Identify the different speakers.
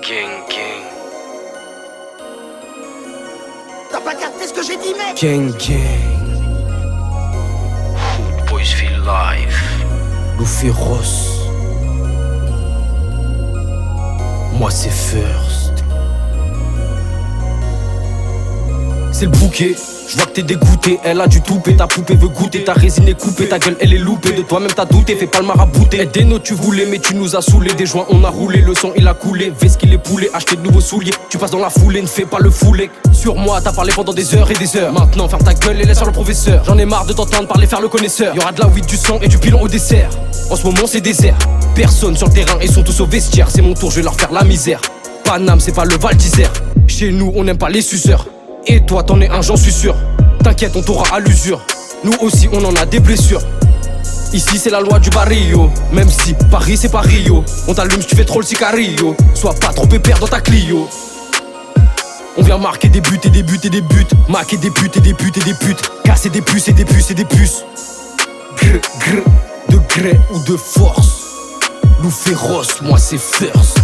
Speaker 1: Gang, gang.
Speaker 2: T'as pas capté ce que j'ai dit, mec?
Speaker 3: Gang, gang.
Speaker 1: Hood Boys feel life.
Speaker 3: Loup féroce. Moi c'est first. C'est le bouquet. Je vois que t'es dégoûté, elle a du toupet, ta poupée veut goûter, ta résine est coupée, ta gueule elle est loupée, de toi-même t'as douté, fais pas le marabouté. Des notes tu voulais mais tu nous as saoulé, des joints on a roulé, le son il a coulé, veste qu'il est poulet, acheter de nouveaux souliers, tu passes dans la foulée, ne fais pas le foulé. Sur moi t'as parlé pendant des heures et des heures, maintenant ferme ta gueule et laisse faire le professeur. J'en ai marre de t'entendre parler faire le connaisseur, y'aura de la weed, du sang et du pilon au dessert. En ce moment c'est désert, personne sur le terrain, ils sont tous au vestiaire, c'est mon tour, je vais leur faire la misère. Paname c'est pas le Val d'Isère, chez nous on n'aime pas les suceurs. Et toi t'en es un, j'en suis sûr. T'inquiète, on t'aura à l'usure. Nous aussi on en a des blessures. Ici c'est la loi du barrio. Même si Paris c'est pas Rio. On t'allume si tu fais trop le sicario. Sois pas trop pépère dans ta Clio. On vient marquer des buts et des buts et des buts. Marquer des putes et des putes et des putes. Casser des puces et des puces et des puces. Grr, grr, de gré ou de force. Loup féroce, moi c'est first.